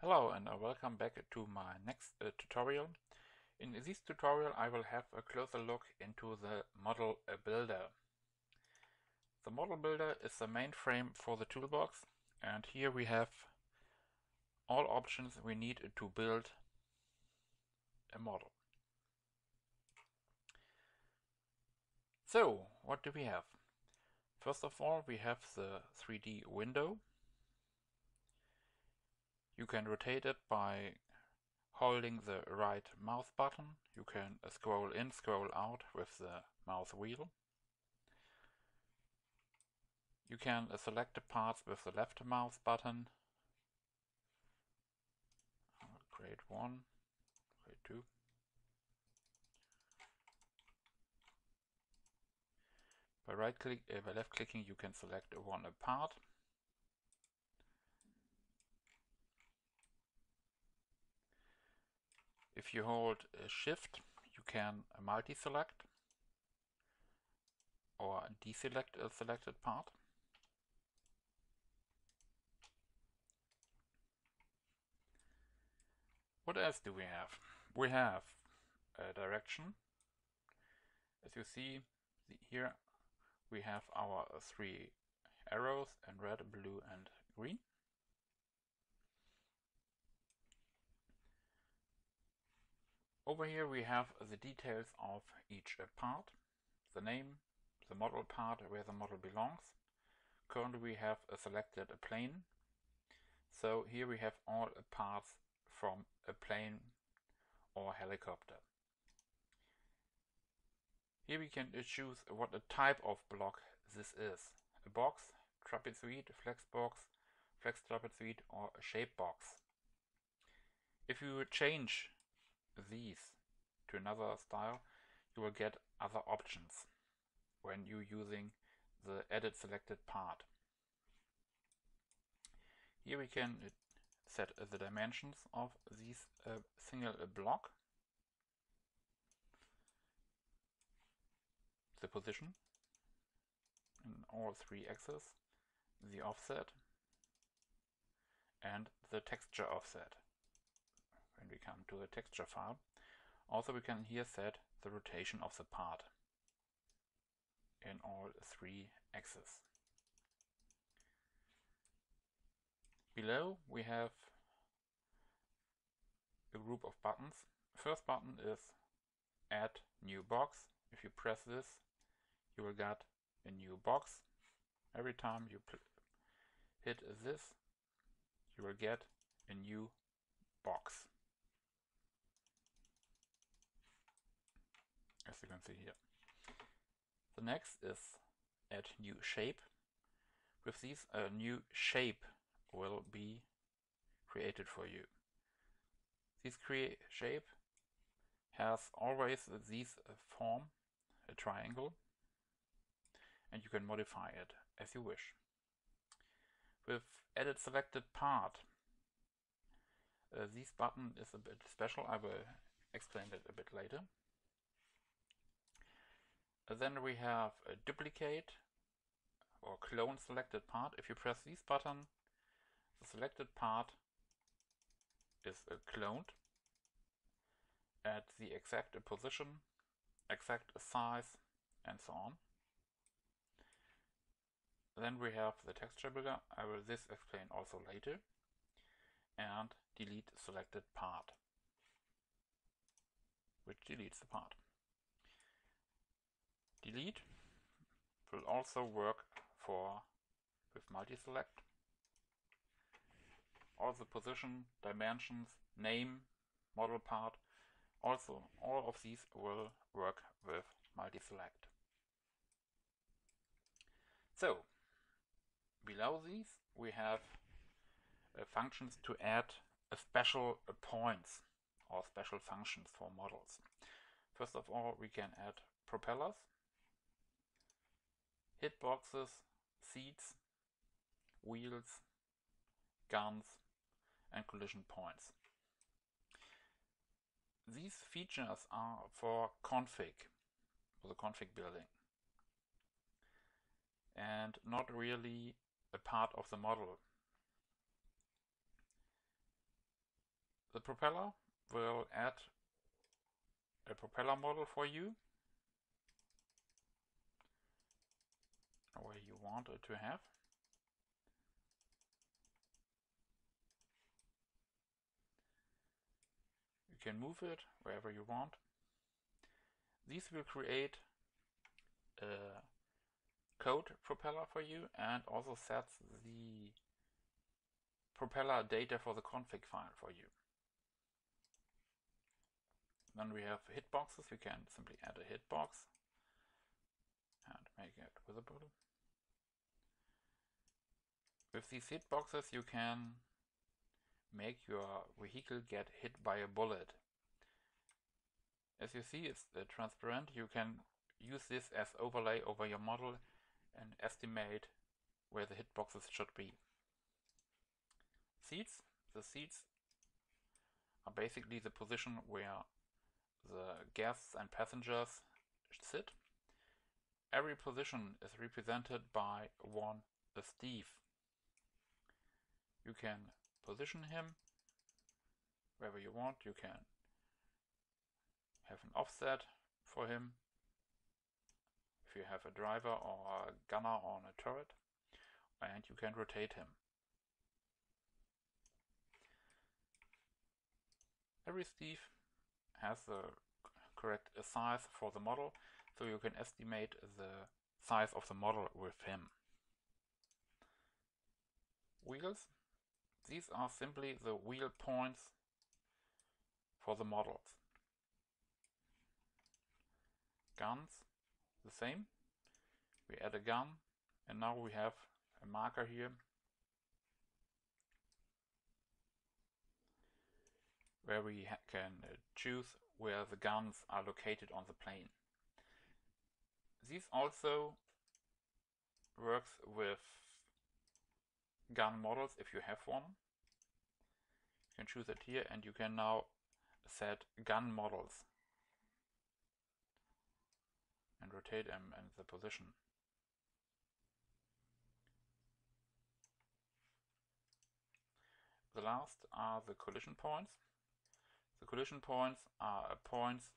Hello and welcome back to my next tutorial. In this tutorial I will have a closer look into the model builder. The model builder is the main frame for the toolbox, and here we have all options we need to build a model. So what do we have? First of all, we have the 3D window. You can rotate it by holding the right mouse button. You can scroll in, scroll out with the mouse wheel. You can select the parts with the left mouse button. I'll create one, create two. By left clicking, you can select one part. If you hold Shift, you can multi-select or deselect a selected part. What else do we have? We have a direction. As you see here, we have our three arrows in red, blue and green. Over here we have the details of each part, the name, the model part, where the model belongs. Currently we have selected a plane, so here we have all parts from a plane or helicopter. Here we can choose what type of block this is: a box, trapezoid, flex box, flex trapezoid, or a shape box. If you change these to another style, you will get other options when you're using the edit selected part. Here we can set the dimensions of this single block, the position in all three axes, the offset, and the texture offset. When we come to the texture file, also we can here set the rotation of the part in all three axes. Below we have a group of buttons. First button is Add New Box. If you press this, you will get a new box. Every time you hit this, you will get a new box, as you can see here. The next is Add New Shape. With this, a new shape will be created for you. This shape has always this form, a triangle, and you can modify it as you wish. With Edit Selected Part, this button is a bit special. I will explain it a bit later. Then we have a Duplicate or Clone Selected Part. If you press this button, the selected part is cloned at the exact position, exact size, and so on. Then we have the texture builder. I will this explain also later. And delete selected part, which deletes the part. Delete will also work with multi-select. All the position, dimensions, name, model part, also all of these will work with multi-select. So below these we have functions to add special points or special functions for models. First of all, we can add propellers, hitboxes, seats, wheels, guns, and collision points. These features are for the config building, and not really a part of the model. The propeller will add a propeller model for you, where you want it to have. You can move it wherever you want. These will create a code propeller for you and also sets the propeller data for the config file for you. Then we have hitboxes. You can simply add a hitbox and make it visible. With these hitboxes you can make your vehicle get hit by a bullet. As you see, it's transparent. You can use this as overlay over your model and estimate where the hitboxes should be. Seats. The seats are basically the position where the guests and passengers sit. Every position is represented by one Steve. You can position him wherever you want. You can have an offset for him if you have a driver or a gunner on a turret, and you can rotate him. Every Steve has the correct size for the model, so you can estimate the size of the model with him. Wheels. These are simply the wheel points for the models. Guns, the same. We add a gun, and now we have a marker here where we can choose where the guns are located on the plane. This also works with gun models if you have one. You can choose it here, and you can now set gun models and rotate them in the position. The last are the collision points. The collision points are points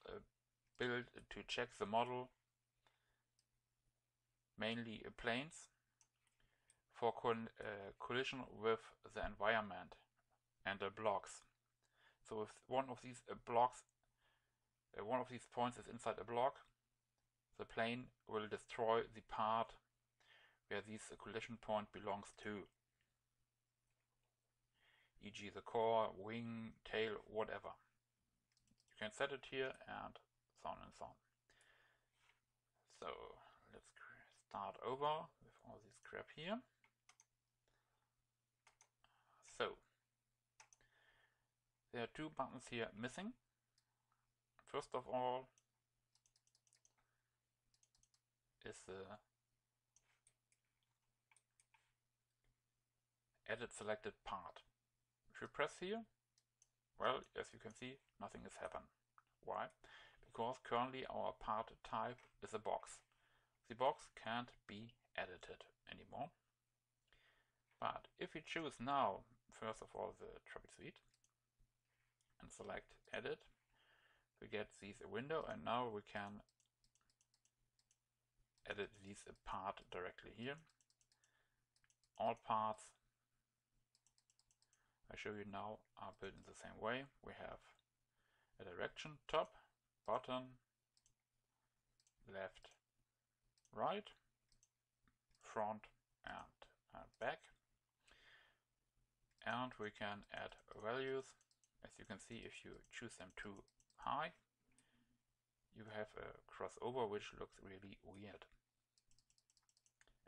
built to check the model, mainly planes, for collision with the environment and the blocks. So if one of these one of these points is inside a block, the plane will destroy the part where this collision point belongs to, e.g. the core, wing, tail, whatever. You can set it here and so on and so on. So let's start over with all this crap here. So there are two buttons here missing. First of all is the edit selected part. If you press here, well, as you can see, nothing has happened. Why? Because currently our part type is a box. The box can't be edited anymore. But if we choose now, first of all, the trapezoid and select edit, we get this window, and now we can edit this part directly here. All parts I show you now are built in the same way. We have a direction, top, bottom, left, right, front and back. And we can add values. As you can see, if you choose them too high, you have a crossover which looks really weird.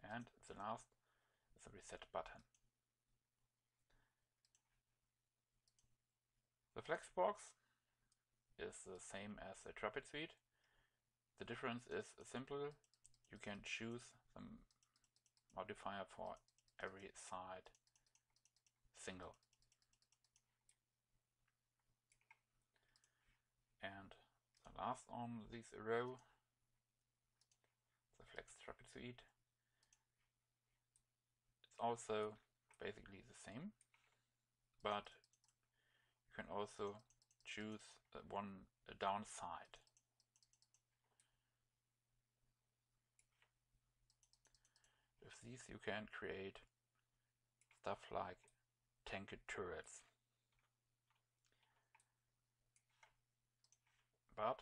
And the last is the reset button. The flexbox is the same as the trapezoid. The difference is simple. You can choose the modifier for every side single. And the last on this row, the flex trapezoid, it's also basically the same, but you can also choose one downside. With these you can create stuff like tanked turrets. But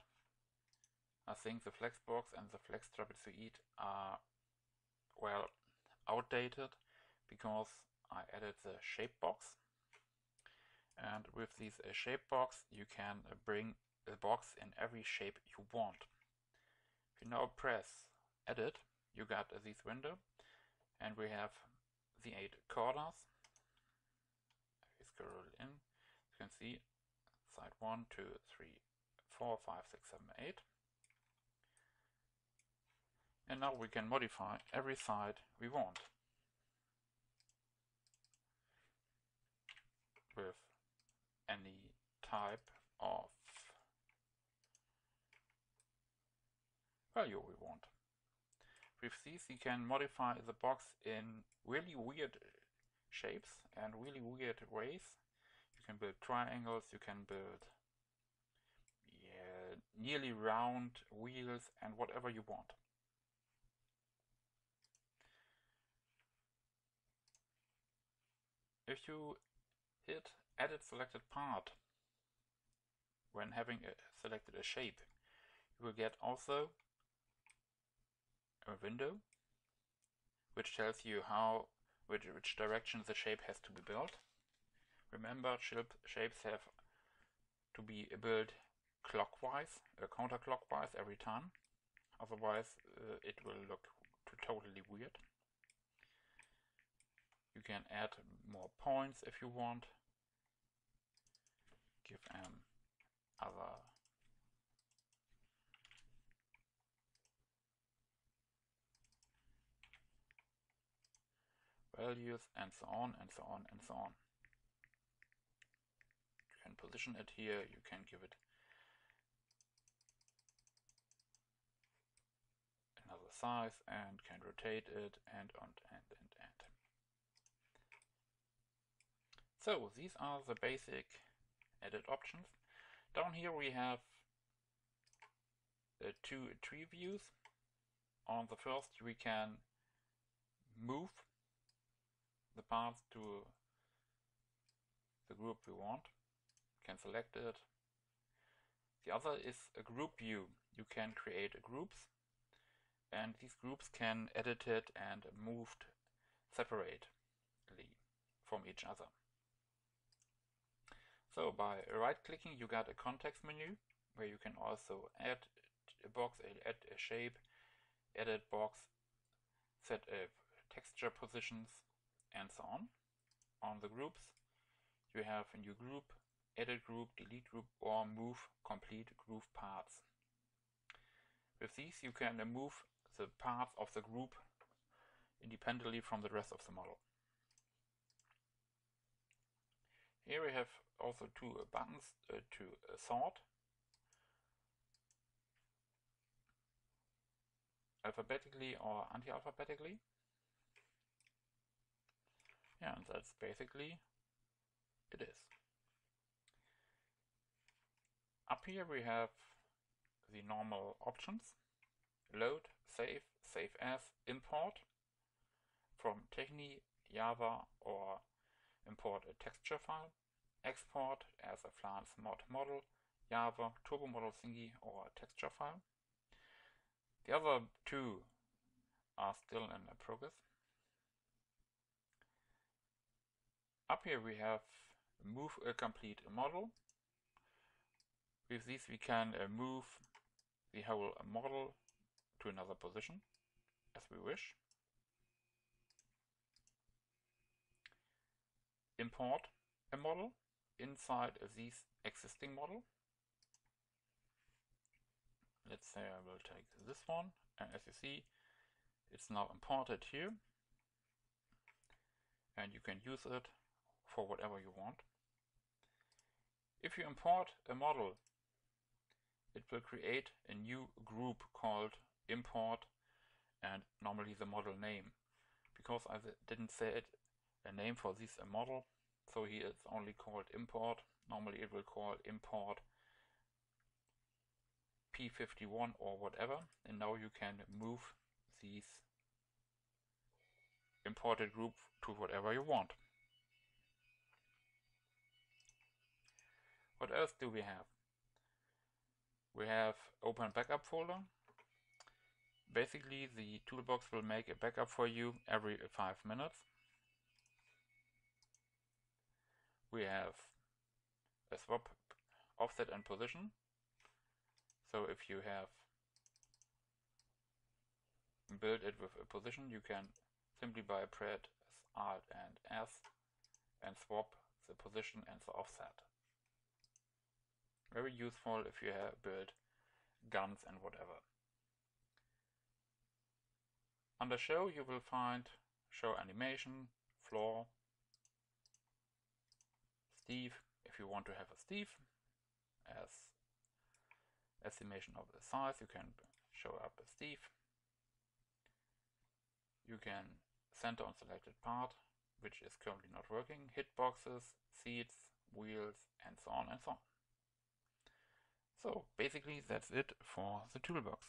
I think the Flexbox and the Flex Trapezoid are, well, outdated, because I added the shape box, and with this shape box you can bring a box in every shape you want. If you now press edit, you got this window, and we have the 8 corners. If you scroll in, you can see side 1, 2, 3, 4, 5, 6, 7, 8. And now we can modify every side we want with any type of value we want. With these you can modify the box in really weird shapes and really weird ways. You can build triangles, you can build nearly round wheels, and whatever you want. If you hit edit selected part when having selected a shape, you will get also a window which tells you which direction the shape has to be built. Remember, shapes have to be built clockwise, counterclockwise every time, otherwise it will look totally weird. You can add more points if you want, give other values, and so on and so on and so on. You can position it here, you can give it another size and can rotate it and. So these are the basic edit options. Down here we have 2 tree views. On the first we can move the path to the group we want. You can select it. The other is a group view. You can create groups, and these groups can edit it and moved separately from each other. So by right-clicking you got a context menu where you can also add a box, add a shape, edit box, set texture positions, and so on. On the groups you have a new group, edit group, delete group, or move complete group parts. With these you can move the parts of the group independently from the rest of the model. Here we have also 2 buttons to sort. Alphabetically or anti-alphabetically. Yeah, and that's basically it is. Up here we have the normal options: load, save, save as, import from Techni, Java, or import a texture file, export as a Flans mod model, Java, turbo model thingy, or a texture file. The other 2 are still in progress. Up here we have move a complete model. With these we can move the whole model to another position as we wish. Import a model inside this existing model. Let's say I will take this one, and as you see it's now imported here, and you can use it for whatever you want. If you import a model, it will create a new group called import, and normally the model name. Because I didn't set a name for this model, So here it's only called import. Normally it will call import P51 or whatever, and now you can move these imported group to whatever you want. What else do we have? We have open backup folder. Basically the toolbox will make a backup for you every 5 minutes. We have a swap offset and position. So if you have built it with a position, you can simply press Alt and S and swap the position and the offset. Very useful if you have built guns and whatever. Under show you will find show animation, floor, Steve, if you want to have a Steve as estimation of the size, you can show up a Steve. You can center on selected part, which is currently not working, hitboxes, seats, wheels, and so on and so on. So basically that's it for the toolbox.